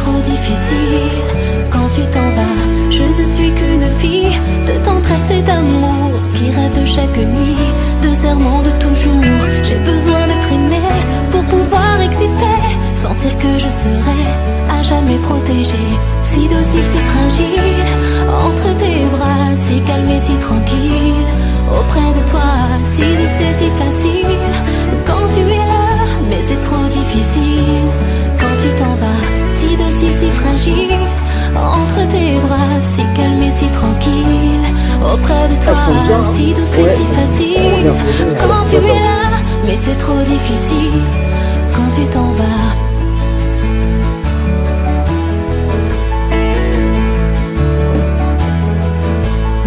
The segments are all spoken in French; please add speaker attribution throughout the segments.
Speaker 1: trop difficile quand tu t'en vas. Je ne suis qu'une fille de tendresse et d'amour qui rêve chaque nuit de serments de toujours. J'ai besoin d'être aimée pour pouvoir exister, sentir que je serai à jamais protégée, si docile, si fragile, entre tes bras, si calme et si tranquille, auprès de toi, si douce et si facile, quand tu es là, mais c'est trop difficile, quand tu t'en vas, si docile, si fragile, entre tes bras, si calme et si tranquille, auprès de toi, si douce et si facile, quand tu es là, mais c'est trop difficile, quand tu t'en vas.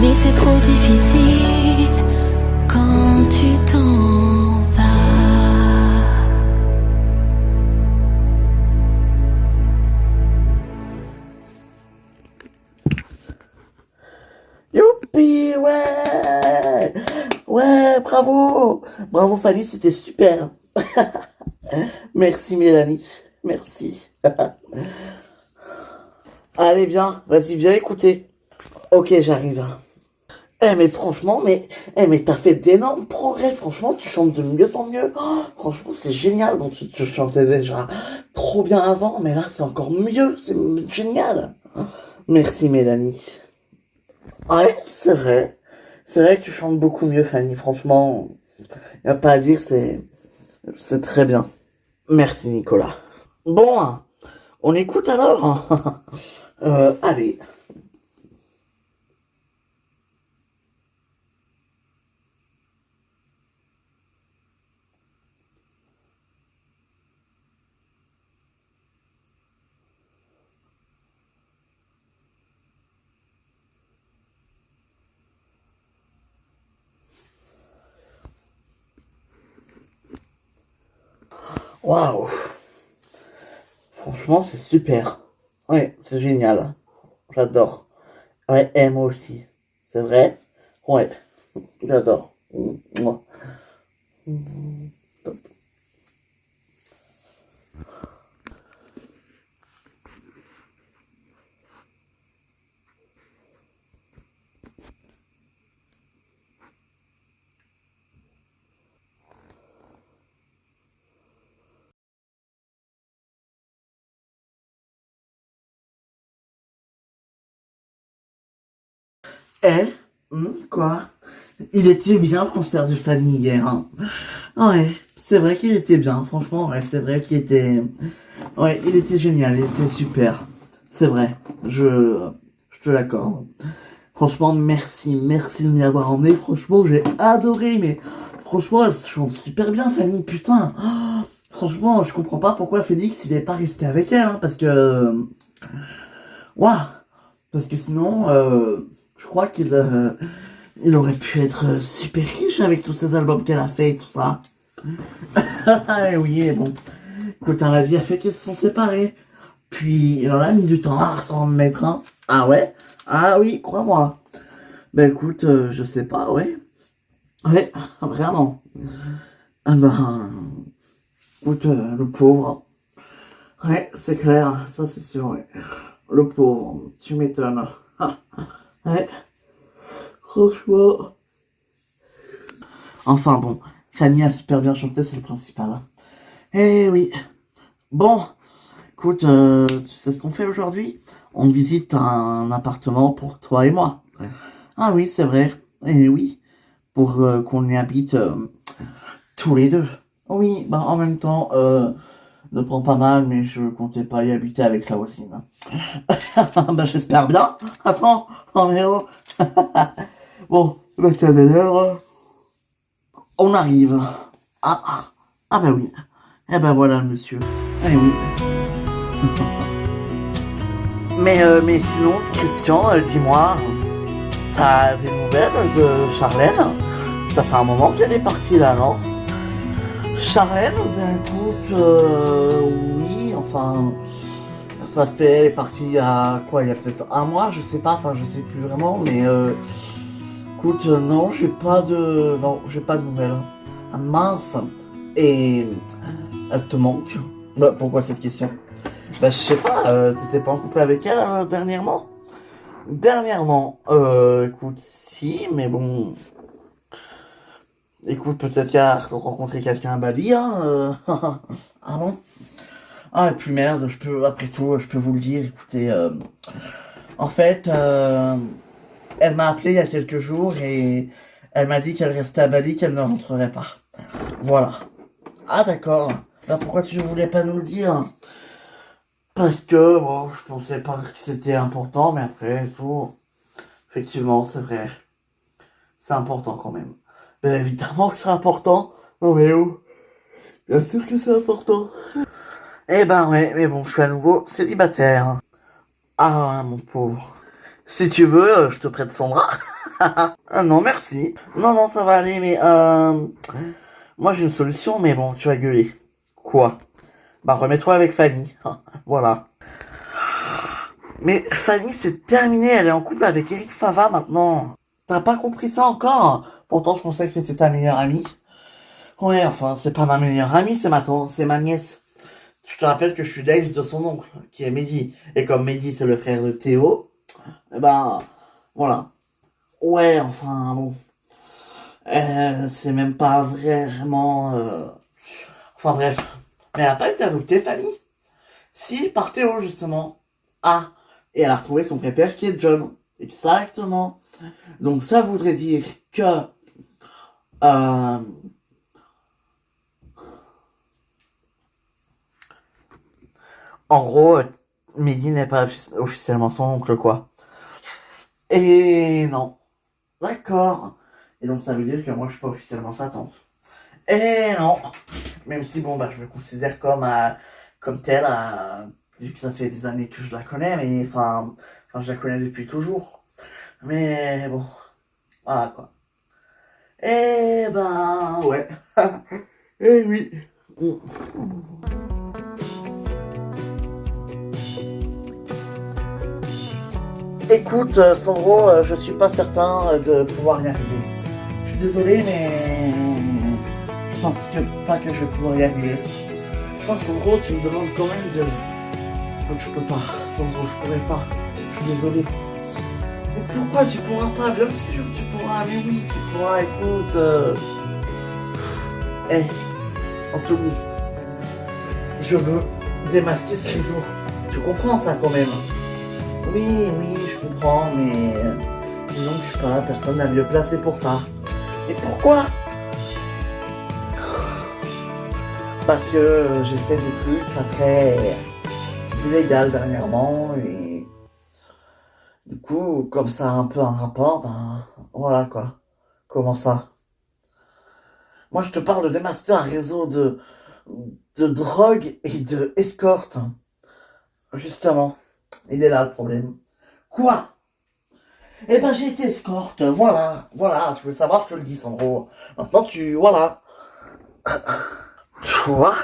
Speaker 1: Mais c'est trop difficile quand tu t'en vas.
Speaker 2: Youpi, ouais! Ouais, bravo! Bravo Fanny, c'était super! Merci Mélanie, merci. Allez, viens, vas-y, viens écouter. Ok, j'arrive. Mais franchement, mais t'as fait d'énormes progrès, franchement, tu chantes de mieux en mieux. Oh, franchement, c'est génial. Bon, tu chantais déjà trop bien avant, mais là, c'est encore mieux, c'est génial. Merci, Mélanie. Ouais, c'est vrai. C'est vrai que tu chantes beaucoup mieux, Fanny, franchement. Y a pas à dire, c'est très bien. Merci, Nicolas. Bon, on écoute alors. Allez. Waouh! Franchement, c'est super. Ouais, c'est génial. J'adore. Ouais, et moi aussi. C'est vrai? Ouais, j'adore. Mouah. Eh? Quoi? Il était bien le concert de Fanny hier, hein. Ouais, c'est vrai qu'il était bien, franchement, ouais, c'est vrai qu'il était... Ouais, il était génial, il était super. C'est vrai, je te l'accorde. Franchement, merci de m'y avoir emmené. Franchement, j'ai adoré, mais franchement, elle chante super bien, Fanny, putain. Oh, franchement, je comprends pas pourquoi Félix, il est pas resté avec elle, hein, parce que... Waouh! Parce que sinon, je crois il aurait pu être super riche avec tous ces albums qu'elle a fait et tout ça. Ah oui, bon. Écoute, hein, la vie a fait qu'ils se sont séparés. Puis, il en a mis du temps à s'en mettre un. Ah ouais? Ah oui, crois-moi. Ben écoute, je sais pas, ouais. Ouais, vraiment. Ah ben, écoute, le pauvre. Ouais, c'est clair, ça c'est sûr, ouais. Le pauvre, tu m'étonnes. Ah, ouais, franchement. Enfin bon, Fanny a super bien chanté, c'est le principal, hein. Eh oui. Bon, écoute, tu sais ce qu'on fait aujourd'hui? On visite un appartement pour toi et moi. Ouais. Ah oui, c'est vrai. Eh oui, pour qu'on y habite tous les deux. Oui, bah en même temps, ne prends pas mal, mais je comptais pas y habiter avec la voisine. Bah j'espère bien. Attends, oh mais oh. Bon, bah tiens d'ailleurs, on arrive. Bah oui. Eh ben voilà, monsieur. Eh oui. Mais sinon, Christian, dis-moi, t'as des nouvelles de Charlène? Ça fait un moment qu'elle est partie là, non? Charlène, ben écoute, oui, enfin, ça fait, elle est partie il y a quoi, il y a peut-être un mois, je sais pas, enfin je sais plus vraiment, mais écoute, non, j'ai pas de nouvelles. Ah, mince, et elle te manque? Bah, pourquoi cette question? Bah, je sais pas, t'étais pas en couple avec elle dernièrement? Dernièrement, écoute, si, mais bon. Écoute, peut-être qu'elle a rencontré quelqu'un à Bali, hein. Ah bon? Ah, et puis merde, après tout, je peux vous le dire, écoutez, en fait, elle m'a appelé il y a quelques jours et elle m'a dit qu'elle restait à Bali, qu'elle ne rentrerait pas. Voilà. Ah, d'accord. Bah, pourquoi tu ne voulais pas nous le dire? Parce que, bon, je pensais pas que c'était important, mais après, tout, effectivement, c'est vrai. C'est important quand même. Ben, évidemment que c'est important. Non, mais oh, bien sûr que c'est important. Eh ben, ouais, mais bon, je suis à nouveau célibataire. Ah, mon pauvre. Si tu veux, je te prête Sandra. Ah non, merci. Non, non, ça va aller, mais moi j'ai une solution, mais bon, tu vas gueuler. Quoi? Bah, remets-toi avec Fanny. Voilà. Mais Fanny, c'est terminé, elle est en couple avec Eric Fava maintenant. T'as pas compris ça encore? Pourtant, je pensais que c'était ta meilleure amie. Ouais, enfin, c'est pas ma meilleure amie, c'est ma nièce. Je te rappelle que je suis l'ex de son oncle, qui est Mehdi. Et comme Mehdi, c'est le frère de Théo, eh ben, voilà. Ouais, enfin, bon. C'est même pas vraiment... Enfin, bref. Mais elle a pas été adoptée, Fanny? Si, par Théo, justement. Ah, et elle a retrouvé son père qui est John. Exactement. Donc ça voudrait dire que... Euh, en gros, Mehdi n'est pas officiellement son oncle, quoi. Et non. D'accord. Et donc ça veut dire que moi je suis pas officiellement sa tante. Et non. Même si bon bah je me considère comme telle, vu que ça fait des années que je la connais, mais enfin je la connais depuis toujours. Mais bon, voilà quoi. Et ben ouais. Et oui. Écoute, Sandro, je suis pas certain de pouvoir y arriver. Je suis désolé, mais je pense pas que je vais pouvoir y arriver. Toi, Sandro, tu me demandes quand même de... Donc je peux pas, Sandro, je pourrais pas. Je suis désolé. Pourquoi tu pourras pas? Bien sûr, tu pourras, mais oui, tu pourras, écoute... Eh, Anthony, je veux démasquer ce réseau. Tu comprends ça quand même? Oui, oui, je comprends, mais disons que je suis pas la personne la mieux placée pour ça. Et pourquoi? Parce que j'ai fait des trucs pas très illégaux dernièrement et du coup, comme ça a un peu un rapport, ben voilà quoi. Comment ça? Moi je te parle de démasquer un réseau de drogue et de escorte. Justement, il est là le problème. Quoi? Eh ben j'ai été escorte, voilà, tu veux savoir, je te le dis Sandro. Maintenant voilà. Toi?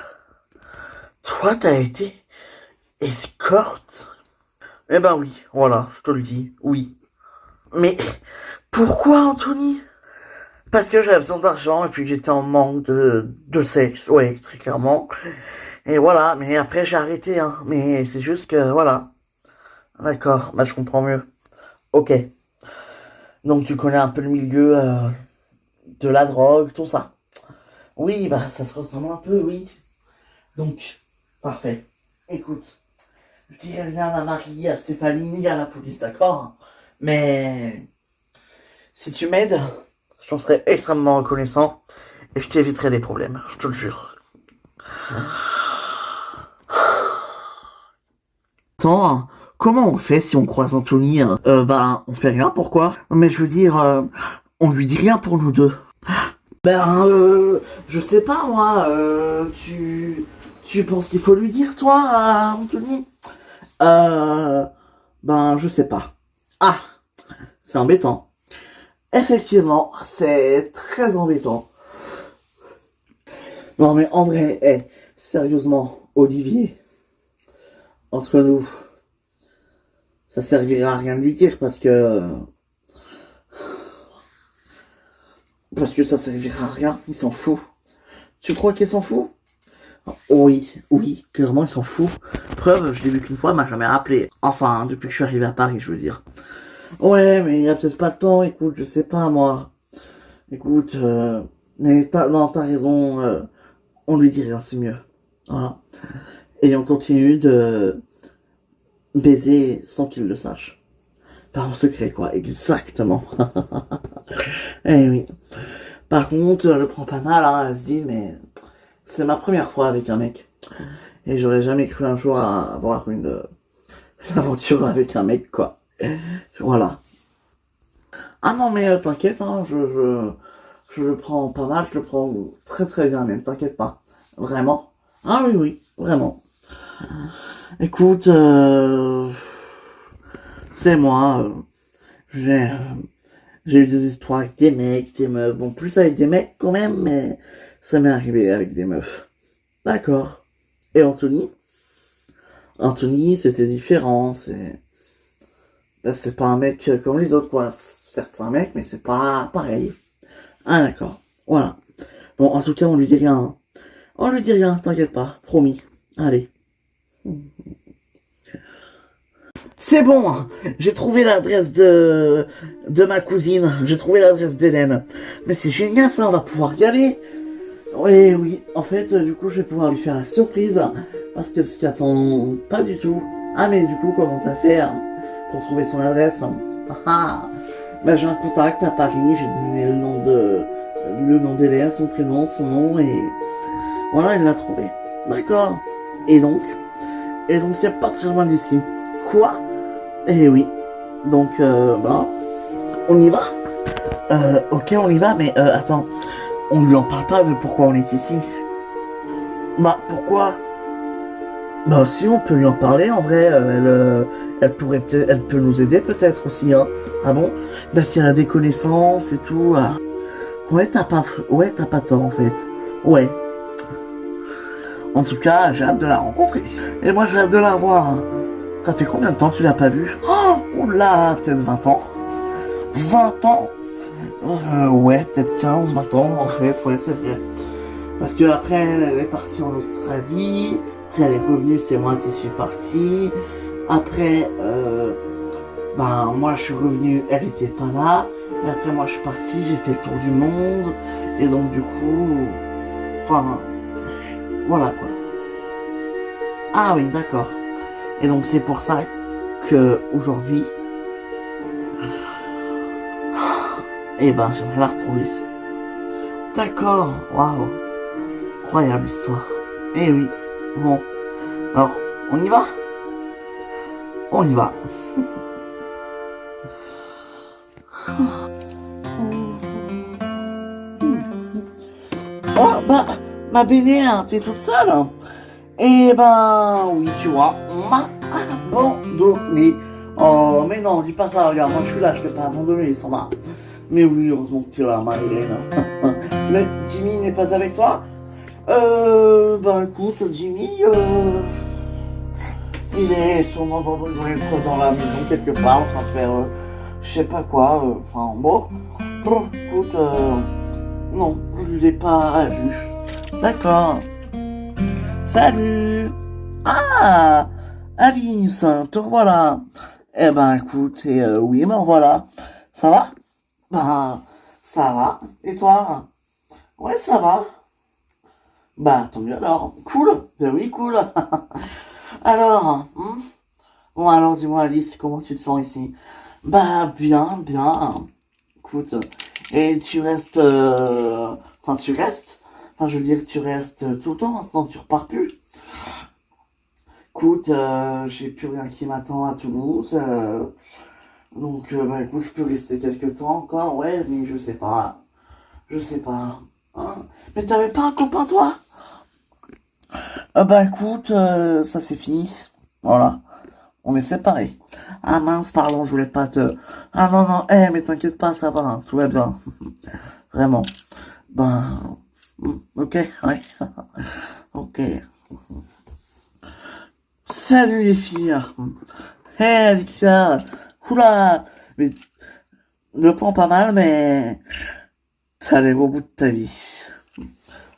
Speaker 2: Toi t'as été escorte? Eh ben oui, voilà, je te le dis, oui. Mais pourquoi Anthony? Parce que j'avais besoin d'argent et puis que j'étais en manque de sexe, ouais, très clairement. Et voilà, mais après j'ai arrêté, hein. Mais c'est juste que, voilà. D'accord, bah je comprends mieux. Ok. Donc tu connais un peu le milieu de la drogue, tout ça. Oui, bah ça se ressemble un peu, oui. Donc, parfait. Écoute, je dirais rien à Marie, à Stéphanie, ni à la police, d'accord? Mais si tu m'aides, je t'en serais extrêmement reconnaissant et je t'éviterai des problèmes, je te le jure. Attends, comment on fait si on croise Anthony? Ben, on fait rien, pourquoi? Mais je veux dire, on lui dit rien pour nous deux. Ben, je sais pas, moi, tu penses qu'il faut lui dire, toi, à Anthony? Ben, je sais pas. Ah, c'est embêtant. Effectivement, c'est très embêtant. Non, mais en vrai, sérieusement, Olivier, entre nous, ça servira à rien de lui dire parce que ça servira à rien, il s'en fout. Tu crois qu'il s'en fout? Oui, clairement il s'en fout. preuve, je l'ai vu qu'une fois, elle m'a jamais rappelé. Enfin, depuis que je suis arrivé à Paris, je veux dire. Ouais, mais il y a peut-être pas le temps, écoute, je sais pas, moi. Écoute, mais non, t'as raison, on lui dit rien, c'est mieux. Voilà. Et on continue de baiser sans qu'il le sache. Par en secret, quoi, exactement. Eh oui. Par contre, elle le prend pas mal, hein, elle se dit, mais c'est ma première fois avec un mec. Et j'aurais jamais cru un jour avoir une aventure avec un mec, quoi. Voilà. Ah non, mais t'inquiète, hein, je le prends pas mal, je le prends très très bien même, t'inquiète pas. Vraiment. Ah oui, oui, vraiment. Écoute, c'est moi, j'ai j'ai eu des histoires avec des mecs, des meufs. Bon, plus avec des mecs quand même, mais ça m'est arrivé avec des meufs. D'accord. Et Anthony? Anthony, c'était différent, c'est pas un mec comme les autres, quoi. Certes, c'est un mec, mais c'est pas pareil. Ah, d'accord. Voilà. Bon, en tout cas, on lui dit rien, hein. On lui dit rien, t'inquiète pas. Promis. Allez. C'est bon, hein. J'ai trouvé l'adresse de ma cousine. J'ai trouvé l'adresse d'Hélène. Mais c'est génial, ça, on va pouvoir y aller. Oui, oui. En fait, du coup, je vais pouvoir lui faire la surprise. Parce qu'elle s'y attend pas du tout. Ah, mais du coup, comment t'as fait hein, pour trouver son adresse? Ah, ah. Ben, j'ai un contact à Paris. J'ai donné le nom d'Hélène, son prénom, son nom, et voilà, elle l'a trouvé. D'accord. Et donc, c'est pas très loin d'ici. Quoi? Eh oui. Donc, bah, on y va. Ok, on y va, mais attends, on lui en parle pas de pourquoi on est ici. Bah, pourquoi? Bah, si on peut lui en parler, en vrai, elle pourrait peut-être, elle peut nous aider peut-être aussi, hein. Ah bon? Bah, si elle a des connaissances et tout. Ouais, t'as pas tort en fait. Ouais. En tout cas, j'ai hâte de la rencontrer. Et moi, j'ai hâte de la revoir. Ça fait combien de temps que tu l'as pas vue? Oh, oula, peut-être 20 ans. 20 ans? Ouais, peut-être 15, 20 ans en fait, ouais, c'est vrai. Parce que après, elle est partie en Australie. Après, elle est revenue, c'est moi qui suis parti. Après, ben, moi, je suis revenu, elle était pas là. Et après, moi, je suis parti, j'ai fait le tour du monde. Et donc, du coup, enfin, voilà quoi. Ah oui, d'accord. Et donc, c'est pour ça que aujourd'hui, eh ben, j'aimerais la retrouver. D'accord, waouh. Incroyable histoire. Eh oui, bon. Alors, on y va? On y va. Oh, bah, ma Béné, hein, t'es toute seule? Eh ben, oui, tu vois, on m'a abandonné. Oh, mais non, dis pas ça, regarde, moi je suis là, je t'ai pas abandonné, ça va. Mais oui, heureusement que tu es là, Marie-Hélène. Mais Jimmy n'est pas avec toi? Ben écoute, Jimmy, il est sûrement il doit être dans la maison quelque part, en train de faire, je sais pas quoi, enfin bon. Écoute, non, je l'ai pas vu. D'accord. Salut! Ah! Alice, te revoilà. Eh ben écoute, oui, me revoilà. Ça va? Bah, ça va. Et toi? Ouais, ça va. Bah, tant mieux alors. Cool. Ben oui, cool. Alors, bon alors dis-moi Alice, comment tu te sens ici? Bah, bien, bien. Écoute, et tu restes... Enfin, tu restes? Enfin, je veux dire, tu restes tout le temps maintenant, tu repars plus. Écoute, j'ai plus rien qui m'attend à Toulouse. Donc, bah écoute, je peux rester quelques temps encore, ouais, mais je sais pas. Je sais pas. Hein. Mais t'avais pas un copain, toi? Bah écoute, ça c'est fini. Voilà. On est séparés. Ah mince, pardon, je voulais pas te... Ah non, non, mais t'inquiète pas, ça va, hein, tout va bien. Vraiment. Ben... Ok, ouais. Ok. Salut les filles. Hey Alexia. Oula. Mais ne prends pas mal, mais ça allait au bout de ta vie.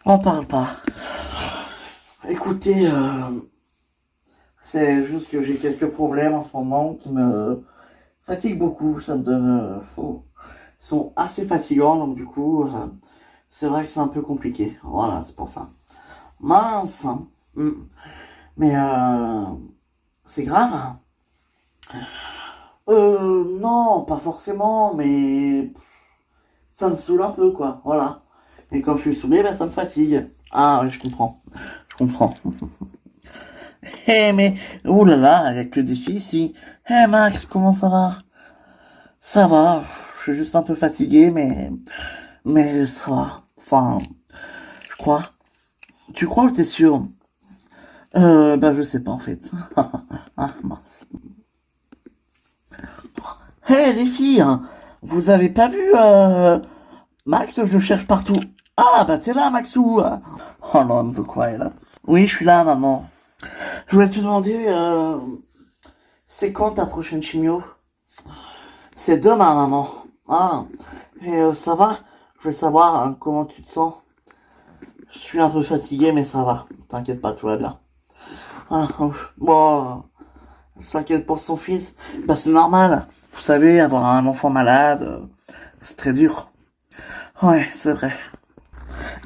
Speaker 2: On parle pas. Écoutez, C'est juste que j'ai quelques problèmes en ce moment qui me fatiguent beaucoup. Ça me donne... ils sont assez fatigants, donc du coup, c'est vrai que c'est un peu compliqué. Voilà, c'est pour ça. Mince, hein. Mais c'est grave, hein. Non, pas forcément, mais ça me saoule un peu, quoi. Voilà. Et quand je suis saoulé, ben ça me fatigue. Ah ouais, je comprends. Je comprends. Mais, oh là là, il y a que des filles ici. Max, comment ça va? Ça va, je suis juste un peu fatigué, mais ça va. Enfin, je crois. Tu crois ou t'es sûr? Bah je sais pas en fait. Ah mince. Les filles, hein, vous avez pas vu Max, je cherche partout. Ah bah t'es là Maxou. Oh non, elle me veut quoi elle? Oui, je suis là maman. Je voulais te demander, c'est quand ta prochaine chimio? C'est demain maman. Ah, et ça va? Je voulais savoir comment tu te sens. Je suis un peu fatigué mais ça va. T'inquiète pas, tout va bien. Bon, s'inquiète pour son fils. Bah c'est normal. Vous savez, avoir un enfant malade, c'est très dur. Ouais, c'est vrai.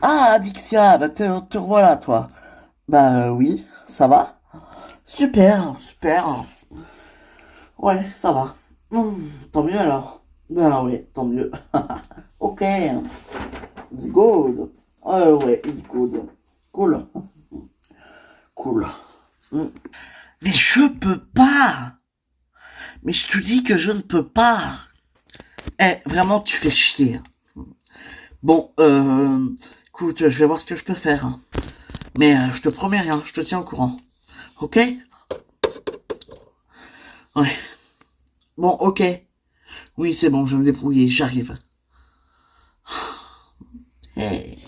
Speaker 2: Ah, Dixia, bah te revoilà, toi. Bah oui, ça va. Super, super. Ouais, ça va. Tant mieux alors. Ben oui, tant mieux. Ok, it's good. Oh ouais, it's good. Cool. Cool. Mais je peux pas. Mais je te dis que je ne peux pas. Vraiment, tu fais chier. Bon, écoute, je vais voir ce que je peux faire. Hein. Mais je te promets rien, je te tiens au courant. Ok? Ouais. Bon, ok. Oui, c'est bon, je vais me débrouiller, j'arrive. Hey.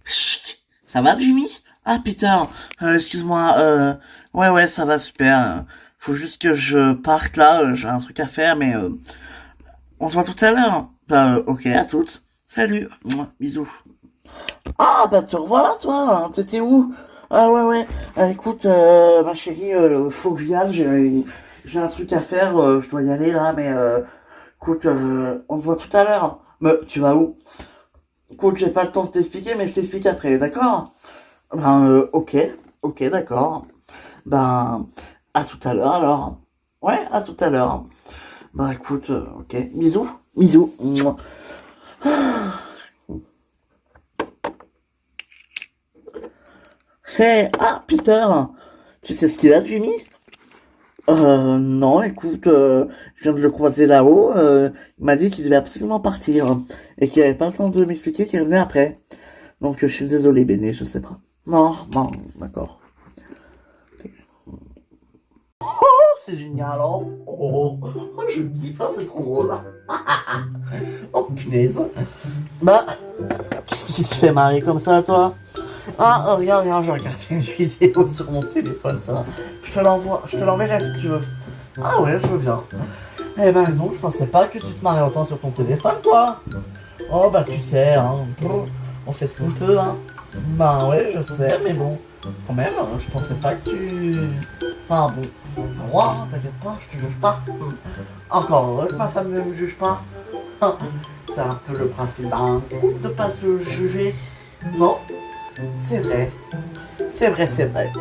Speaker 2: Chut. Ça va, Jimmy? Ah, Peter, excuse-moi, ouais, ça va, super. Faut juste que je parte là, j'ai un truc à faire, mais on se voit tout à l'heure. Bah, ok, à toutes. Salut. Mouah, bisous. Ah, bah, te revoilà, toi. T'étais où? Ah, ouais. Écoute, ma chérie, faut que j'y aille. J'ai un truc à faire. Je dois y aller, là, mais écoute, on se voit tout à l'heure. Mais tu vas où? Écoute, j'ai pas le temps de t'expliquer, mais je t'explique après, d'accord? Ben, ok, d'accord. Ben, à tout à l'heure, alors. Ouais, à tout à l'heure. Bah, écoute, ok. Bisous. Mouah. Peter, tu sais ce qu'il a, Jimmy? Non, écoute, je viens de le croiser là-haut, il m'a dit qu'il devait absolument partir, et qu'il avait pas le temps de m'expliquer qu'il revenait après. Donc, je suis désolé, Béné, je sais pas. Non, d'accord. Oh, c'est génial, je kiffe, c'est trop drôle. Oh, punaise. Bah, qu'est-ce qui te fait marrer comme ça, toi? Ah, regarde, j'ai regardé une vidéo sur mon téléphone, ça. Je te l'enverrai si tu veux. Ah ouais, je veux bien. Eh ben non, je pensais pas que tu te marrais autant sur ton téléphone, toi. Oh bah tu sais, hein, on fait ce qu'on peut, hein. Bah ouais, je sais, mais bon, quand même, je pensais pas que tu... Enfin bon, moi, hein, t'inquiète pas, je te juge pas. Encore heureux que ma femme ne me juge pas. C'est un peu le principe d'un couple de pas se juger. Non, c'est vrai. C'est vrai.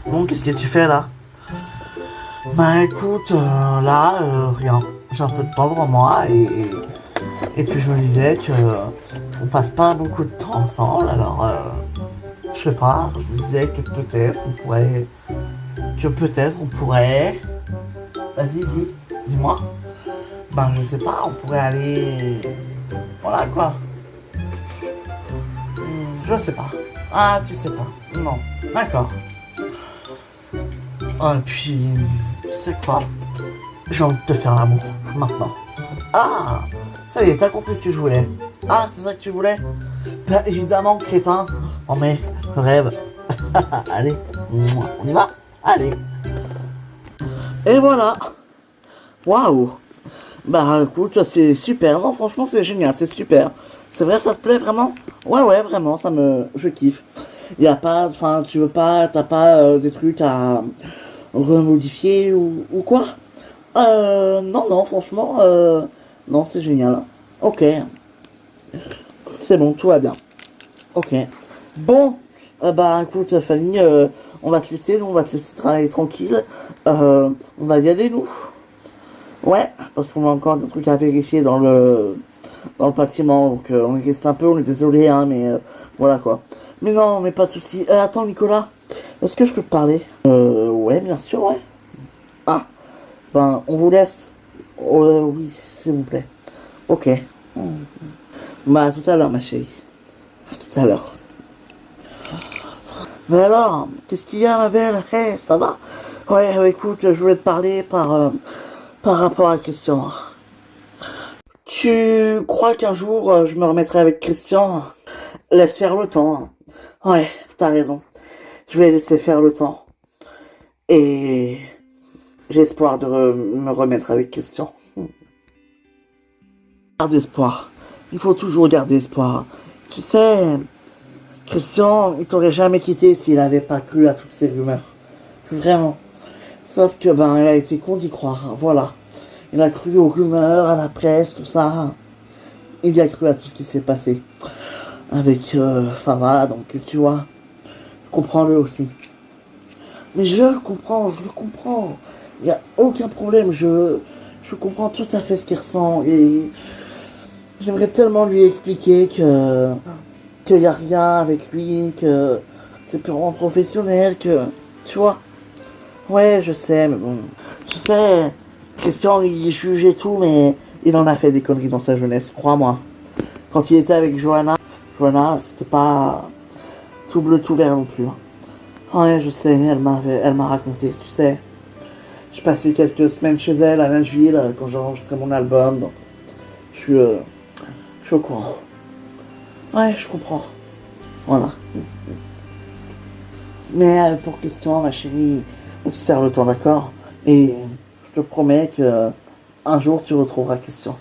Speaker 2: Bon, qu'est-ce que tu fais là? Bah écoute, là, rien. J'ai un peu de temps devant moi et puis je me disais que on passe pas beaucoup de temps ensemble, alors je sais pas, je me disais que peut-être on pourrait... Vas-y, dis-moi. Ben je sais pas, on pourrait aller... Voilà quoi. Je sais pas. Ah, tu sais pas. Non. D'accord. Et puis, tu sais quoi? J'ai envie de te faire l'amour, maintenant. Ah, ça y est, t'as compris ce que je voulais. Ah, c'est ça que tu voulais? Bah, évidemment, crétin. Oh, mais, rêve. Allez, on y va? Allez. Et voilà. Waouh. Bah, écoute, c'est super. Non, franchement, c'est génial, c'est super. C'est vrai, ça te plaît vraiment? Ouais, vraiment, je kiffe. y a pas, enfin, t'as pas des trucs à remodifier ou quoi? Non, non, franchement, non, c'est génial. Ok, c'est bon, tout va bien. Ok. Bon, bah écoute, Fanny, on va te laisser, nous, on va te laisser travailler tranquille. On va y aller, nous. Ouais, parce qu'on a encore des trucs à vérifier dans le bâtiment, donc on est resté un peu, on est désolé, hein, mais voilà quoi. Mais non, mais pas de soucis. Attends, Nicolas, est-ce que je peux te parler? Ouais, bien sûr, ouais. Ah, ben, on vous laisse. Oui, s'il vous plaît. Ok. Bah, à tout à l'heure, ma chérie. À tout à l'heure. Mais alors, qu'est-ce qu'il y a, ma belle? Hey, ça va? Ouais, écoute, je voulais te parler par rapport à Christian. Tu crois qu'un jour, je me remettrai avec Christian? Laisse faire le temps. Ouais, t'as raison. Je vais laisser faire le temps. Et j'ai espoir de me remettre avec Christian. Garde espoir. Il faut toujours garder espoir. Tu sais, Christian, il t'aurait jamais quitté s'il avait pas cru à toutes ces rumeurs. Vraiment. Sauf que, ben, il a été con d'y croire. Voilà. Il a cru aux rumeurs, à la presse, tout ça. Il y a cru à tout ce qui s'est passé. Avec, enfin voilà, donc tu vois. Comprends-le aussi. Mais je le comprends, je le comprends. Il n'y a aucun problème, je comprends tout à fait ce qu'il ressent. Et j'aimerais tellement lui expliquer qu'il n'y a rien avec lui, que c'est purement professionnel, que... Tu vois? Ouais, je sais, mais bon... Tu sais, Christian, il juge et tout, mais il en a fait des conneries dans sa jeunesse, crois-moi. Quand il était avec Johanna, c'était pas tout bleu, tout vert non plus. Hein. Ouais, je sais, elle m'a raconté, tu sais. J'ai passé quelques semaines chez elle à Nashville quand j'ai enregistré mon album, donc je suis au courant. Ouais, je comprends. Voilà. Mais pour Christian, ma chérie, on se faire le temps, d'accord? Et je te promets que un jour tu retrouveras Christian.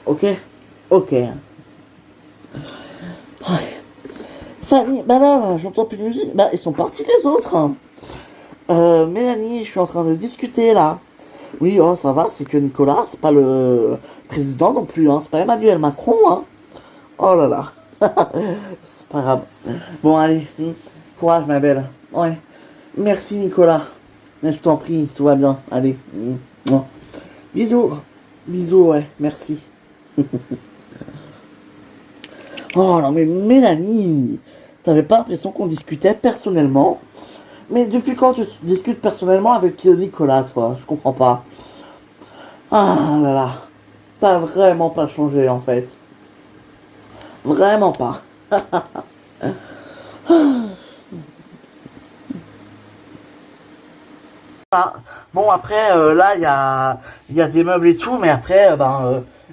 Speaker 2: Ok? Ok. Ouais. Fanny, bah là, j'entends plus de musique. Bah, ils sont partis les autres. Hein. Mélanie, je suis en train de discuter là. Oui, oh, ça va, c'est que Nicolas, c'est pas le président non plus, hein. C'est pas Emmanuel Macron, hein. Oh là là. C'est pas grave. Bon, allez, courage, ma belle. Ouais. Merci, Nicolas. Je t'en prie, tout va bien. Allez. Bisous. Bisous, ouais, merci. Oh non, mais Mélanie, t'avais pas l'impression qu'on discutait personnellement? Mais depuis quand tu discutes personnellement avec Nicolas, toi? Je comprends pas. Ah là là. T'as vraiment pas changé, en fait. Vraiment pas. Ah, bon, après, là, il y a des meubles et tout, mais après,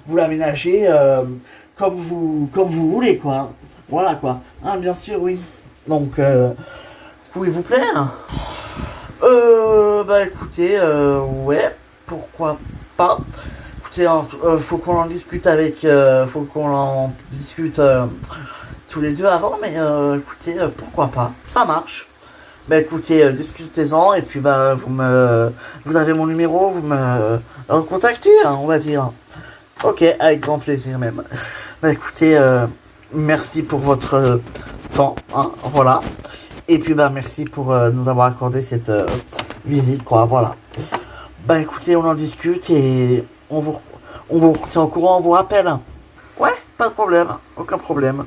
Speaker 2: vous l'aménagez comme vous voulez, quoi. Voilà, quoi. Ah, bien sûr, oui. Donc, pouvez-vous plaire? Bah écoutez, ouais, pourquoi pas. Écoutez, faut qu'on en discute faut qu'on en discute tous les deux avant, mais écoutez, pourquoi pas. Ça marche. Bah écoutez, discutez-en et puis bah vous avez mon numéro, vous me contactez, hein, on va dire. Ok, avec grand plaisir même. Bah écoutez, merci pour votre temps, hein, voilà. Et puis bah merci pour nous avoir accordé cette visite, quoi, voilà. Bah écoutez, on en discute et on vous tient au courant, on vous rappelle. Ouais, pas de problème, aucun problème.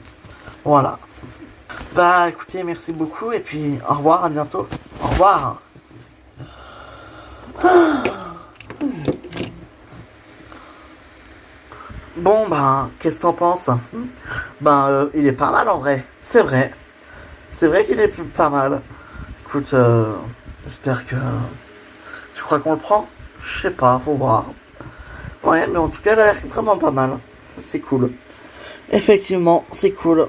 Speaker 2: Voilà. Bah écoutez, merci beaucoup et puis au revoir, à bientôt. Au revoir. Bon bah, qu'est-ce que t'en penses? Il est pas mal en vrai. C'est vrai. C'est vrai qu'il est pas mal. Écoute, j'espère que... Tu crois qu'on le prend? Je sais pas, faut voir. Ouais, mais en tout cas, il a l'air vraiment pas mal. C'est cool. Effectivement, c'est cool.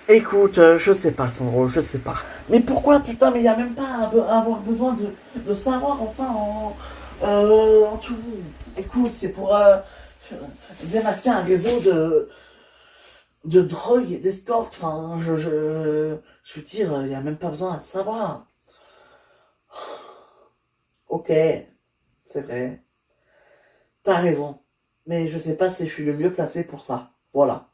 Speaker 2: Écoute, je sais pas, Sandro, je sais pas. Mais pourquoi, putain, mais il y a même pas à avoir besoin de savoir, enfin, en tout. Écoute, c'est pour démasquer un réseau de drogue et d'escorte. Enfin, je veux dire, il n'y a même pas besoin de savoir. Ok, c'est vrai. T'as raison. Mais je sais pas si je suis le mieux placé pour ça. Voilà.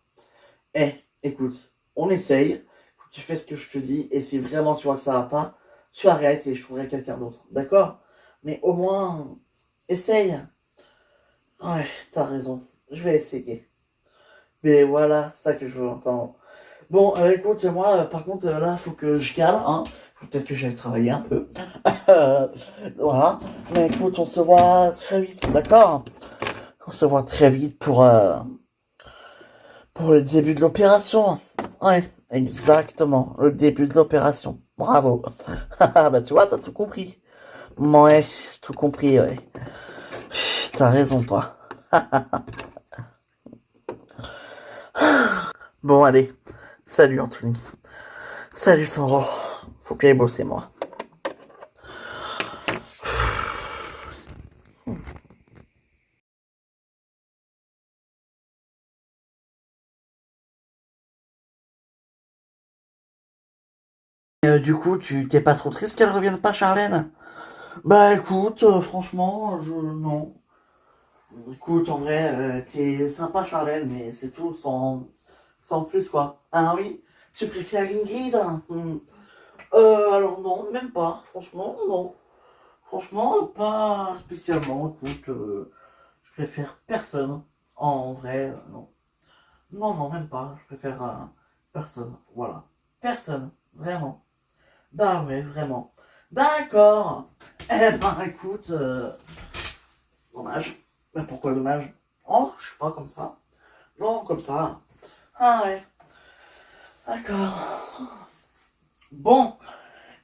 Speaker 2: Eh, écoute, on essaye. Tu fais ce que je te dis. Et si vraiment tu vois que ça va pas, tu arrêtes et je trouverai quelqu'un d'autre. D'accord? Mais au moins, essaye. Ouais, t'as raison. Je vais essayer. Mais voilà, ça que je veux entendre. Bon, écoute, moi, par contre, là, faut que je cale, hein. Faut peut-être que j'aille travailler un peu. Euh, voilà. Mais écoute, on se voit très vite, d'accord? On se voit très vite pour le début de l'opération. Ouais, exactement, le début de l'opération. Bravo. Bah, tu vois, t'as tout compris. Ouais, tout compris, ouais. T'as raison, toi. Bon, allez. Salut, Anthony. Salut, Sandro. Faut que j'aille bosser, moi. Du coup, tu t'es pas trop triste qu'elle revienne pas, Charlène? Bah écoute, franchement, non. Écoute, en vrai, t'es sympa, Charlène, mais c'est tout, sans plus, quoi. Ah oui? Tu préfères Ingrid? Alors non, même pas. Franchement, non. Franchement, pas spécialement. Écoute, je préfère personne. En vrai, non. Non, non, même pas. Je préfère personne. Voilà. Personne. Vraiment. Bah ouais, vraiment. D'accord. Eh ben, écoute, dommage. Mais pourquoi dommage? Oh, je sais pas, comme ça. Non, comme ça. Ah ouais. D'accord. Bon,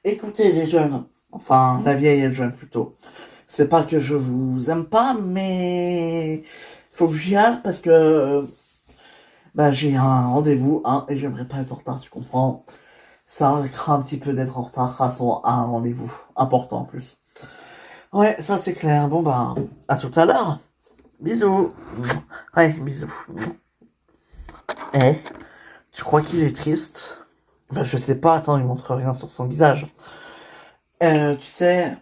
Speaker 2: écoutez les jeunes. Enfin, la vieille et le jeune plutôt. C'est pas que je vous aime pas, mais faut que j'y aille parce que bah, j'ai un rendez-vous, hein, et j'aimerais pas être en retard, tu comprends. Ça craint un petit peu d'être en retard à un rendez-vous important en plus. Ouais, ça c'est clair. Bon bah, à tout à l'heure. Bisous. Ouais, bisous. Eh, tu crois qu'il est triste? Bah, je sais pas, attends, il montre rien sur son visage. Tu sais,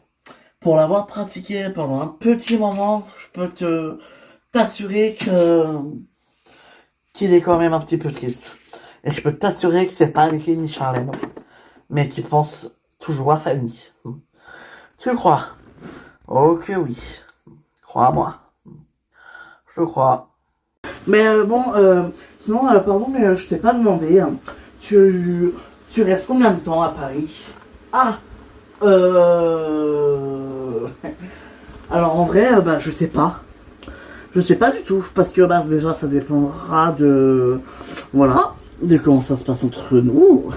Speaker 2: pour l'avoir pratiqué pendant un petit moment, je peux t'assurer qu'il est quand même un petit peu triste. Et je peux t'assurer que c'est pas Nicky ni Charlène, mais qu'il pense toujours à Fanny. Tu crois? Oh que oui. Crois-moi. Je crois. Mais bon, sinon, pardon, mais je t'ai pas demandé. Tu restes combien de temps à Paris? Ah, Alors en vrai, bah je sais pas. Je sais pas du tout, parce que bah déjà ça dépendra de... Voilà, de comment ça se passe entre nous.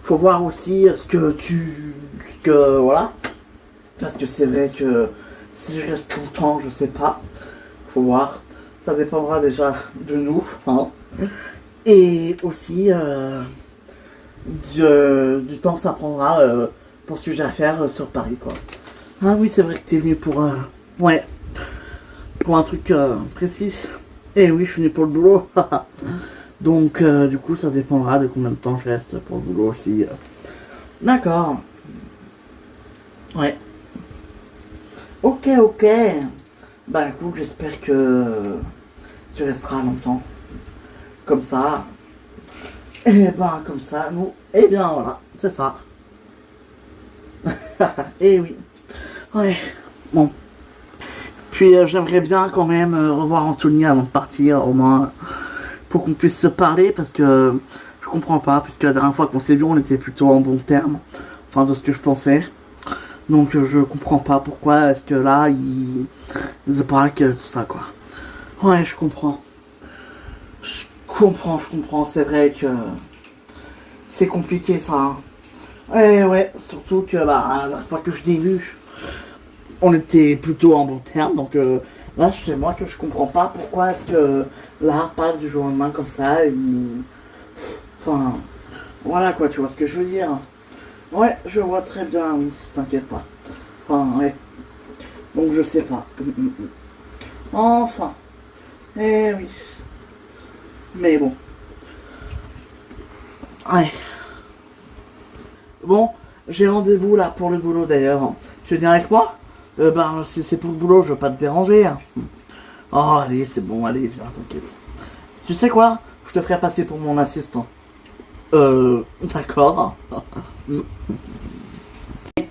Speaker 2: Faut voir aussi voilà. Parce que c'est vrai que si je reste longtemps, je sais pas. Faut voir. Ça dépendra déjà de nous, hein. Et aussi du temps que ça prendra pour ce que j'ai à faire sur Paris, quoi. Ah oui, c'est vrai que t'es venu pour ouais, pour un truc précis. Et oui, je suis venu pour le boulot. Donc, du coup, ça dépendra de combien de temps je reste pour le boulot aussi. D'accord. Ouais. Ok, ok. Bah, écoute, j'espère que tu resteras longtemps. Comme ça. Et ben, comme ça, nous. Et bien, voilà, c'est ça. Et oui. Ouais. Bon. Puis, j'aimerais bien quand même revoir Anthony avant de partir, au moins. Pour qu'on puisse se parler, parce que je comprends pas, puisque la dernière fois qu'on s'est vu, on était plutôt en bon terme, enfin de ce que je pensais. Donc je comprends pas pourquoi est-ce que là il se braque, tout ça quoi. Ouais, je comprends. Je comprends, c'est vrai que c'est compliqué ça. Hein. Ouais, surtout que bah, la dernière fois que je l'ai vu, on était plutôt en bon terme, donc là c'est moi que je comprends pas pourquoi est-ce que là, pas du jour au lendemain comme ça, enfin, voilà quoi, tu vois ce que je veux dire. Ouais, je vois très bien, oui, t'inquiète pas. Enfin, ouais, donc je sais pas. Enfin, eh oui. Mais bon. Ouais. Bon, j'ai rendez-vous là pour le boulot d'ailleurs. Tu veux venir avec moi? Ben, c'est pour le boulot, je veux pas te déranger. Hein. Oh, allez, c'est bon, allez, viens, t'inquiète. Tu sais quoi? Je te ferai passer pour mon assistant. D'accord.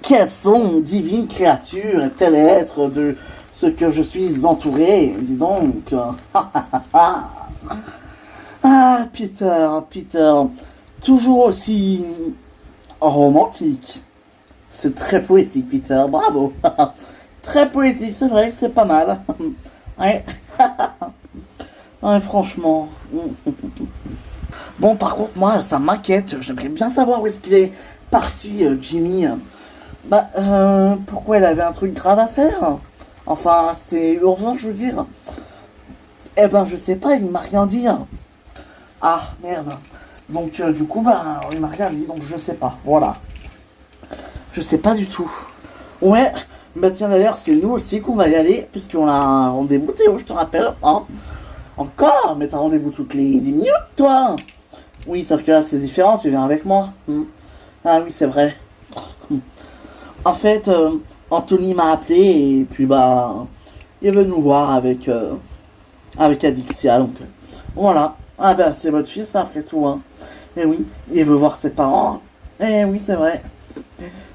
Speaker 2: Quelles sont, divine créature, tel être de ce que je suis entouré? Dis donc. Ah, Peter, toujours aussi romantique. C'est très poétique, Peter, bravo. Très poétique, c'est vrai que c'est pas mal. Ouais. Ouais, franchement. Bon, par contre, moi, ça m'inquiète. J'aimerais bien savoir où est-ce qu'il est parti, Jimmy. Bah, pourquoi il avait un truc grave à faire? Enfin, c'était urgent, je veux dire. Eh ben, je sais pas, il m'a rien dit. Ah, merde. Donc, du coup, bah, il m'a rien dit, donc je sais pas. Voilà. Je sais pas du tout. Ouais, bah tiens, d'ailleurs, c'est nous aussi qu'on va y aller, puisqu'on a un rendez-vous, Théo, je te rappelle. Hein. Encore? Mais t'as rendez-vous toutes les 10 minutes, toi? Oui, sauf que là, c'est différent, tu viens avec moi. Ah oui, c'est vrai. En fait, Anthony m'a appelé et puis bah, il veut nous voir avec Adixia, donc voilà. Ah bah c'est votre fils après tout, hein. Et oui, il veut voir ses parents. Et oui, c'est vrai.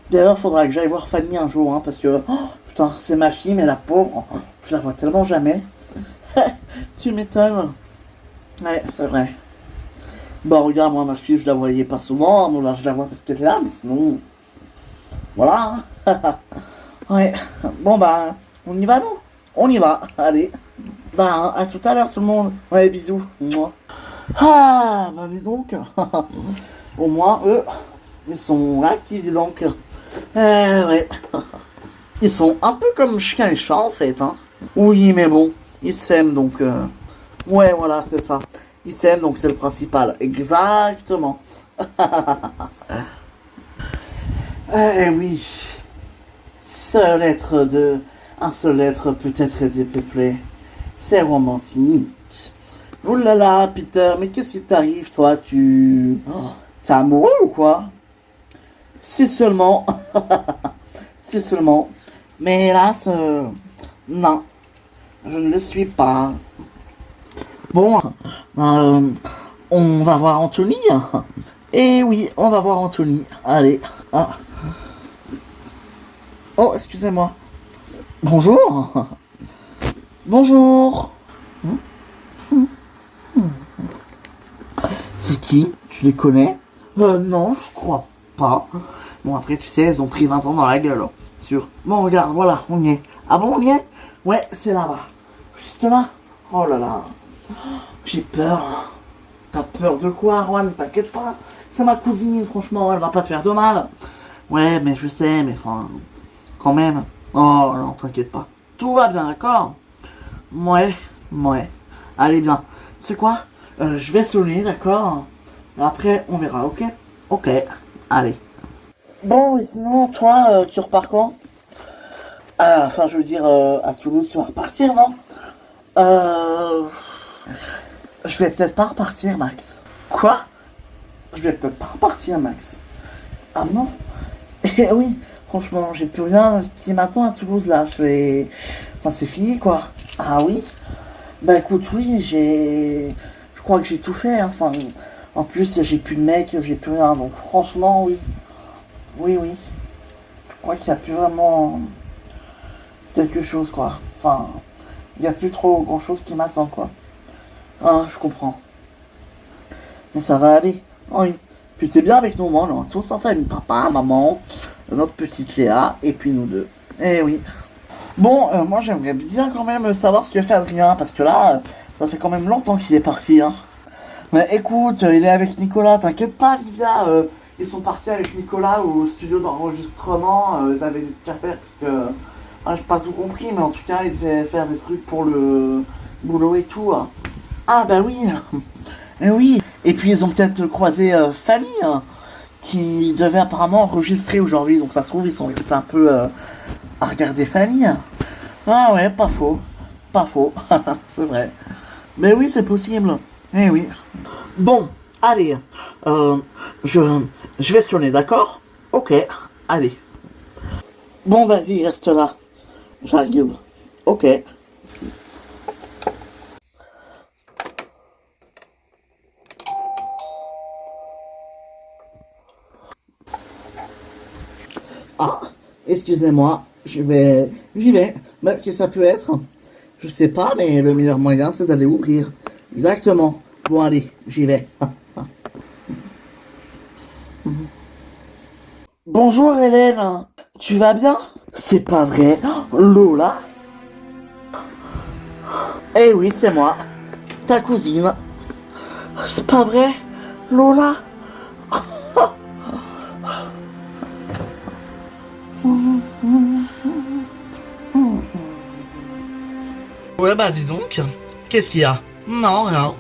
Speaker 2: D'ailleurs, faudra que j'aille voir Fanny un jour, hein, parce que oh, putain, c'est ma fille, mais la pauvre, je la vois tellement jamais. Tu m'étonnes. Ouais, c'est vrai. Bon, regarde, moi, ma fille, je la voyais pas souvent. Non, là, je la vois parce qu'elle est là, mais sinon. Voilà. Ouais. Bon, bah, on y va, nous? On y va. Allez. Bah, à tout à l'heure, tout le monde. Ouais, bisous. Moi. Ah, bah, dis donc. Au moins, eux, ils sont actifs, dis donc. Ouais. Ils sont un peu comme chien et chat, en fait, hein. Oui, mais bon, ils s'aiment, donc. Ouais, voilà, c'est ça. Ils s'aiment, donc c'est le principal. Exactement. Eh oui. Un seul être peut être dépeuplé. C'est romantique. Oh là là, Peter, mais qu'est-ce qui t'arrive, toi? T'es amoureux ou quoi? Si seulement. Si seulement. Mais hélas, non. Je ne le suis pas. Bon, on va voir Anthony. Eh oui, on va voir Anthony. Allez. Ah. Oh, excusez-moi. Bonjour. Bonjour. C'est qui? Tu les connais? Non, je crois pas. Bon, après, tu sais, elles ont pris 20 ans dans la gueule. Sûr. Bon, regarde, voilà, on y est. Ah bon, on y est? Ouais, c'est là-bas. Juste là? Oh là là. J'ai peur. T'as peur de quoi, Juan? T'inquiète pas. C'est ma cousine, franchement, elle va pas te faire de mal. Ouais, mais je sais, mais enfin, quand même. Oh non, t'inquiète pas. Tout va bien, d'accord? Ouais. Allez, bien. Tu sais quoi? Je vais sonner, d'accord? Après, on verra, ok? Ok, allez. Bon, et sinon, toi, tu repars quand? Enfin, je veux dire, à Toulouse, tu vas repartir, non? Je vais peut-être pas repartir, Max. Quoi? Je vais peut-être pas repartir, Max. Ah non? Eh oui, franchement, j'ai plus rien qui m'attend à Toulouse, là. Enfin, c'est fini, quoi. Ah oui? Bah écoute, oui, je crois que j'ai tout fait, hein. Enfin, en plus, j'ai plus de mec, j'ai plus rien. Donc franchement, oui. Oui. Je crois qu'il n'y a plus vraiment quelque chose, quoi. Enfin, il n'y a plus trop grand-chose qui m'attend, quoi. Ah, je comprends. Mais ça va aller. Oui. Puis t'es bien avec nous, moi, on est tous en famille. Papa, maman, notre petite Léa, et puis nous deux. Eh oui. Bon, moi j'aimerais bien quand même savoir ce que fait Adrien, parce que là, ça fait quand même longtemps qu'il est parti, hein. Mais écoute, il est avec Nicolas, t'inquiète pas, Livia. Ils sont partis avec Nicolas au studio d'enregistrement. Ils avaient des trucs à faire, parce que. Ah, j'ai pas tout compris, mais en tout cas, ils devaient faire des trucs pour le boulot et tout. Hein. Ah, bah oui. Et oui. Et puis, ils ont peut-être croisé Fanny, hein, qui devait apparemment enregistrer aujourd'hui. Donc, ça se trouve, ils sont restés un peu à regarder Fanny. Ah, ouais, pas faux. C'est vrai. Mais oui, c'est possible. Eh oui. Bon, allez. Euh, je vais sonner, d'accord? Ok, allez. Bon, vas-y, reste là. J'arrive. Ok. Ah, excusez-moi, j'y vais. Mais qu'est-ce que ça peut être? Je sais pas, mais le meilleur moyen, c'est d'aller ouvrir. Exactement. Bon, allez, j'y vais. Bonjour Hélène, tu vas bien? C'est pas vrai. Lola? Eh oui, c'est moi, ta cousine. C'est pas vrai, Lola? Ouais, bah dis donc, qu'est-ce qu'il y a? Non, rien.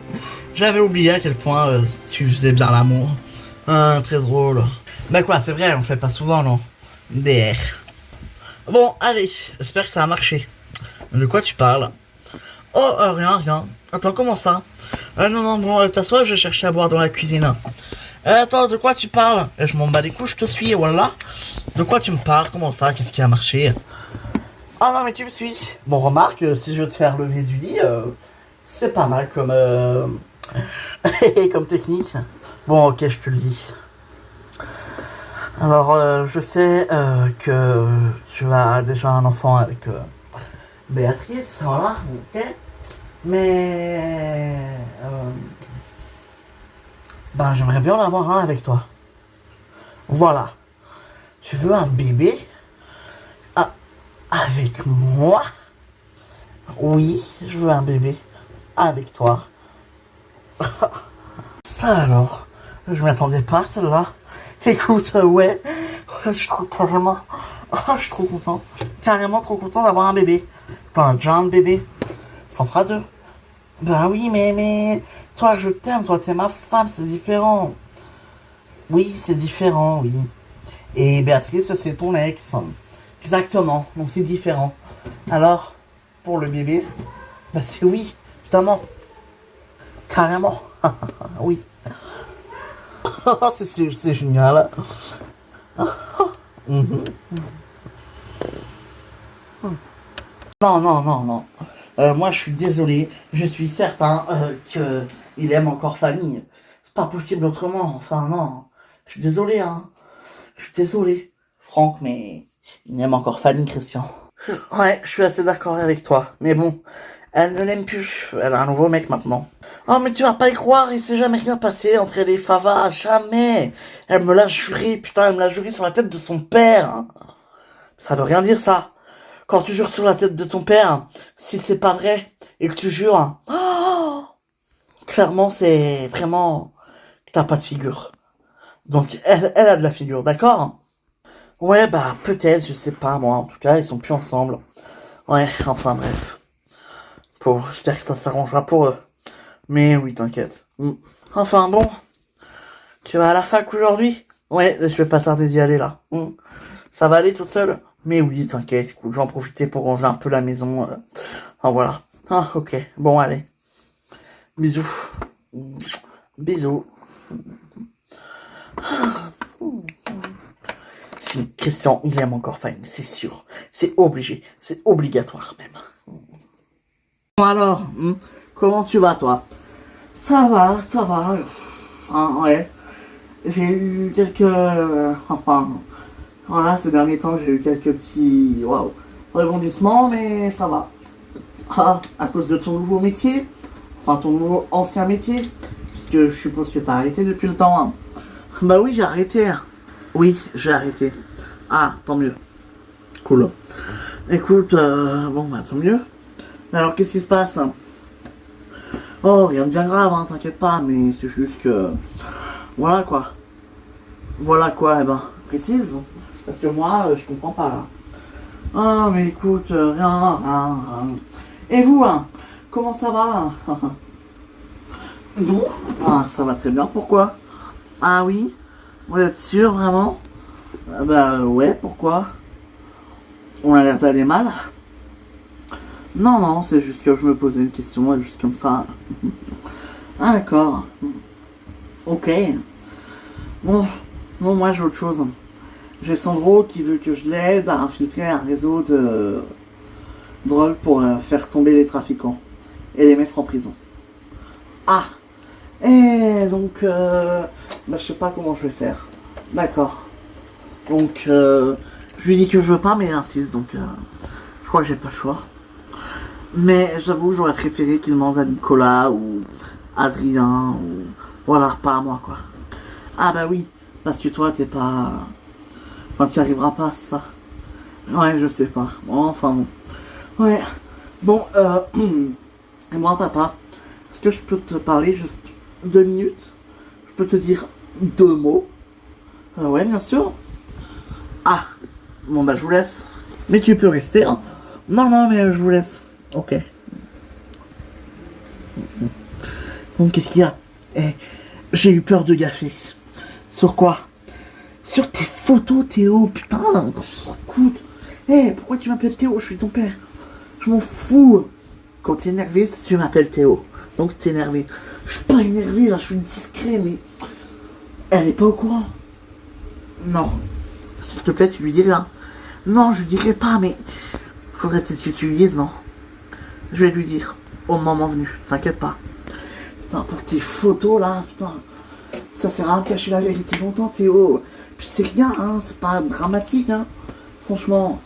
Speaker 2: J'avais oublié à quel point tu faisais bien l'amour. Très drôle. Bah quoi, c'est vrai, on fait pas souvent, non? DR. Bon, allez, j'espère que ça a marché. De quoi tu parles? Oh, rien, rien. Attends, comment ça? Non, non, bon, t'assois, je vais chercher à boire dans la cuisine. Attends, de quoi tu parles? Je m'en bats les couilles, je te suis, voilà. De quoi tu me parles? Comment ça? Qu'est-ce qui a marché? Ah non, mais tu me suis. Bon, remarque, si je veux te faire lever du lit, c'est pas mal comme, comme technique. Bon, ok, je te le dis. Alors, je sais que tu as déjà un enfant avec Béatrice, voilà, ok. Mais ben j'aimerais bien en avoir un avec toi. Voilà. Tu veux un bébé avec moi? Oui, je veux un bébé avec toi. Ça alors, je m'attendais pas à celle-là. Écoute, ouais, je suis trop carrément, je suis trop content, carrément trop content d'avoir un bébé. T'en as déjà un bébé, ça en fera deux. Bah oui, mais toi, je t'aime, toi, t'es ma femme, c'est différent. Oui, c'est différent, oui. Et Béatrice, c'est ton ex. Exactement, donc c'est différent. Alors, pour le bébé, bah c'est oui, évidemment. Carrément. Oui. C'est génial. Mhm. Non, non, non, non. Moi, je suis désolé. Je suis certain que il aime encore Fanny. C'est pas possible autrement. Enfin, non. Je suis désolé, hein. Je suis désolé, Franck, mais il aime encore Fanny, Christian. Ouais, je suis assez d'accord avec toi. Mais bon, elle ne l'aime plus. Elle a un nouveau mec maintenant. Oh, mais tu vas pas y croire, il s'est jamais rien passé entre elle et Fava. Jamais. Elle me l'a juré, putain, elle me l'a juré sur la tête de son père. Hein. Ça veut rien dire, ça. Quand tu jures sur la tête de ton père, si c'est pas vrai, et que tu jures, oh, clairement, c'est vraiment que t'as pas de figure. Donc, elle a de la figure, d'accord? Ouais, bah, peut-être, je sais pas, moi. En tout cas, ils sont plus ensemble. Ouais, enfin, bref. J'espère que ça s'arrangera pour eux. Mais oui, t'inquiète. Enfin, bon. Tu vas à la fac aujourd'hui? Ouais, je vais pas tarder d'y aller, là. Ça va aller toute seule? Mais oui, t'inquiète, écoute, j'en profiter pour ranger un peu la maison. Enfin, voilà. Ah, ok. Bon, allez. Bisous. Bisous. Si, Christian, il aime encore Fanny, c'est sûr. C'est obligé. C'est obligatoire, même. Bon, alors, comment tu vas, toi? Ça va, ça va. Ah, ouais. J'ai eu quelques... enfin... Voilà, ces derniers temps, j'ai eu quelques petits... Waouh, rebondissements, mais ça va. Ah, à cause de ton nouveau métier? Enfin, ton nouveau ancien métier? Puisque je suppose que t'as arrêté depuis le temps. Hein. Bah oui, j'ai arrêté. Oui, j'ai arrêté. Ah, tant mieux. Cool. Écoute, bon, bah tant mieux. Mais alors, qu'est-ce qui se passe? Oh, rien de bien grave, hein, t'inquiète pas, mais c'est juste que... Voilà quoi. Voilà quoi, eh ben, précise. Parce que moi, je comprends pas là. Ah, mais écoute, rien, rien, rien. Et vous, hein, comment ça va? Bon, ah, ça va très bien, pourquoi? Ah oui? Vous êtes sûr, vraiment? Bah ouais, pourquoi? On a l'air d'aller mal? Non, non, c'est juste que je me posais une question, juste comme ça. Ah, d'accord. Ok. Bon, sinon, moi, j'ai autre chose. J'ai Sandro qui veut que je l'aide à infiltrer un réseau de drogue pour faire tomber les trafiquants et les mettre en prison. Ah! Et donc, bah, je sais pas comment je vais faire. D'accord. Donc, je lui dis que je veux pas, mais il insiste, donc je crois que j'ai pas le choix. Mais j'avoue, j'aurais préféré qu'il demande à Nicolas ou Adrien, ou voilà, pas à moi, quoi. Ah bah oui, parce que toi, t'es pas... Enfin, t'y arriveras pas, ça. Ouais, je sais pas. Bon, enfin bon. Ouais. Bon, et moi, papa, est-ce que je peux te parler juste 2 minutes? Je peux te dire 2 mots? Ouais, bien sûr. Ah, bon bah je vous laisse. Mais tu peux rester, hein. Non, non, mais je vous laisse. Ok. Donc qu'est-ce qu'il y a? J'ai eu peur de gaffer. Sur quoi? Sur tes photos, Théo, putain. Écoute. Pourquoi tu m'appelles Théo? Je suis ton père. Je m'en fous. Quand t'es énervé, tu m'appelles Théo. Donc t'es énervé. Je suis pas énervé, là, je suis discret, mais... Elle est pas au courant. Non. S'il te plaît, tu lui diras. Non, je lui dirai pas, mais... Faudrait peut-être que tu lui dises, non? Je vais lui dire. Au moment venu. T'inquiète pas. Putain, pour tes photos, là, putain. Ça sert à rien de cacher la vérité longtemps, Théo. Puis c'est rien, hein. C'est pas dramatique, hein. Franchement.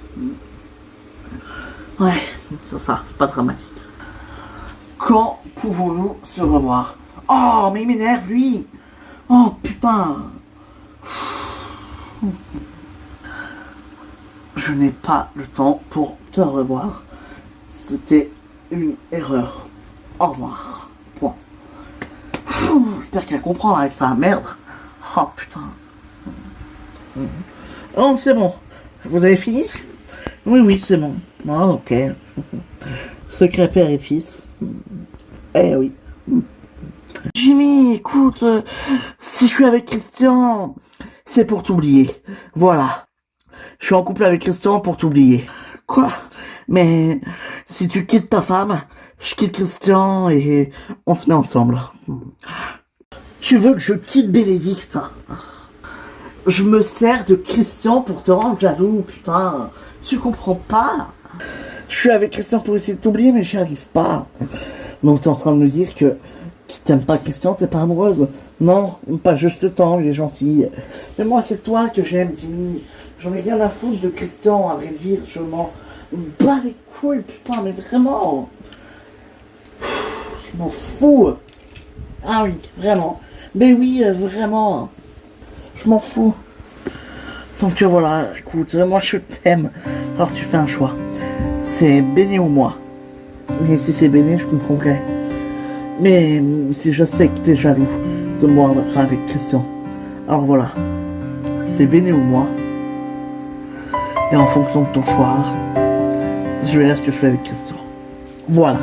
Speaker 2: Ouais, c'est ça. C'est pas dramatique. Quand pouvons-nous se revoir? Oh, mais il m'énerve, lui. Oh, putain. Je n'ai pas le temps pour te revoir. C'était une erreur. Au revoir. Point. J'espère qu'elle comprend avec sa merde. Oh putain. Oh, c'est bon. Vous avez fini? Oui, oui, c'est bon. Ah, ok. Secret père et fils. Eh oui. Jimmy, écoute, si je suis avec Christian, c'est pour t'oublier. Voilà. Je suis en couple avec Christian pour t'oublier. Quoi? Mais si tu quittes ta femme, je quitte Christian et on se met ensemble. Tu veux que je quitte Bénédicte? Je me sers de Christian pour te rendre jaloux, putain. Tu comprends pas? Je suis avec Christian pour essayer de t'oublier, mais j'y arrive pas. Donc t'es en train de me dire que t'aimes pas Christian, t'es pas amoureuse? Non, pas juste le temps, il est gentil. Mais moi, c'est toi que j'aime, Jimmy. J'en ai rien à foutre de Christian, à vrai dire. Je m'en bats les couilles, putain, mais vraiment. Je m'en fous. Ah oui, vraiment. Mais oui, vraiment. Je m'en fous. Donc voilà, écoute, moi je t'aime. Alors tu fais un choix. C'est Béné ou moi. Mais si c'est Béné, je comprendrais. Mais si je sais que t'es jaloux de moi avec Christian. Alors voilà. C'est Béné ou moi. Et en fonction de ton choix, je verrai ce que je fais avec Christian. Voilà.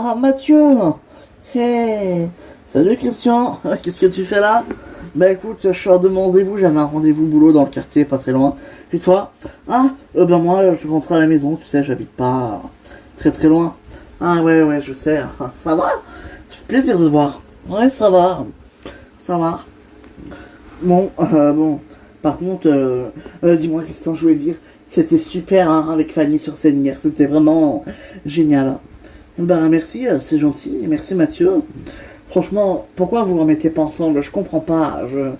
Speaker 2: Ah, Mathieu. Hey. Salut Christian. Qu'est-ce que tu fais là? Bah écoute, je sors de mon rendez-vous, j'avais un rendez-vous boulot dans le quartier, pas très loin. Et toi? Ah, ben moi, je rentre à la maison, tu sais, j'habite pas très très loin. Ah ouais, je sais. Ça va? Ça fait plaisir de te voir. Ouais, ça va. Ça va. Bon, par contre, dis-moi Christian, je voulais dire, c'était super hein, avec Fanny sur scène hier, c'était vraiment génial. Bah merci, c'est gentil, merci Mathieu. Franchement, pourquoi vous remettez pas ensemble? Je comprends pas, je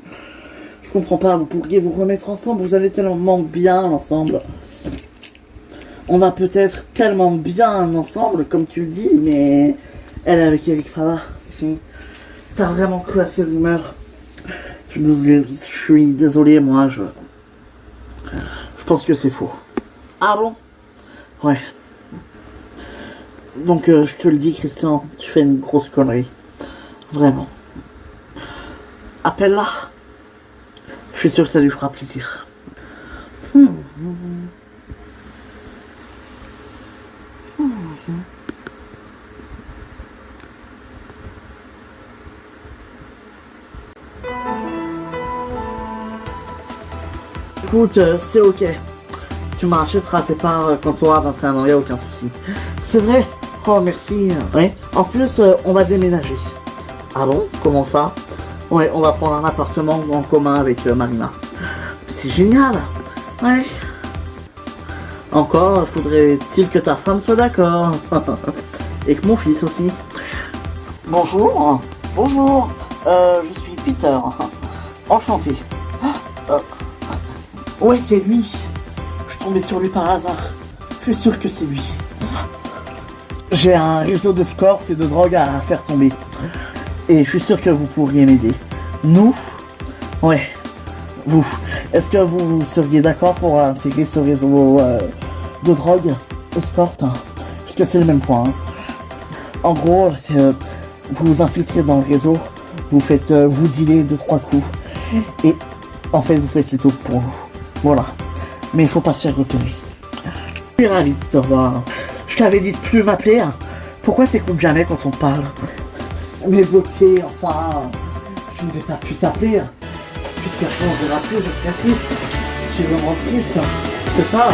Speaker 2: comprends pas, vous pourriez vous remettre ensemble, vous allez tellement bien ensemble. On va peut-être tellement bien ensemble, comme tu le dis, mais elle est avec Eric Favard, c'est fini. T'as vraiment cru à ces rumeurs? Je suis désolé, moi, je pense que c'est faux. Ah bon? Ouais. Donc, je te le dis, Christian, tu fais une grosse connerie. Vraiment. Appelle-la. Je suis sûr que ça lui fera plaisir. Écoute, c'est ok. Tu m'achèteras tes parts quand tu auras 21 ans, y a aucun souci. C'est vrai? Oh, merci. Ouais. En plus, on va déménager. Ah bon? Comment ça? Ouais, on va prendre un appartement en commun avec Marina. C'est génial. Ouais. Encore, faudrait-il que ta femme soit d'accord. Et que mon fils aussi. Bonjour. Bonjour. Je suis Peter. Enchanté. Ouais, c'est lui. Je suis tombé sur lui par hasard. Je suis sûr que c'est lui. J'ai un réseau d'escorte et de drogue à faire tomber. Et je suis sûr que vous pourriez m'aider. Nous? Ouais. Vous. Est-ce que vous seriez d'accord pour intégrer ce réseau de drogue escorte? Parce que c'est le même point. Hein. En gros, c'est vous vous infiltrez dans le réseau, vous faites vous dealer 2-3 coups. Et en fait, vous faites les taupes pour nous. Voilà. Mais il faut pas se faire repérer. Je suis ravi de te voir. Je t'avais dit de plus m'appeler. Pourquoi t'écoutes jamais quand on parle? Mais beauté, enfin, je ne vais pas plus t'appeler. Puisqu'après on verra plus, je serai triste. Je suis vraiment triste. C'est ça.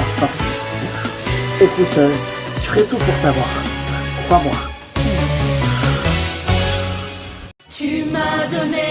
Speaker 2: Écoute, je ferai tout pour t'avoir. Crois-moi.
Speaker 1: Tu m'as donné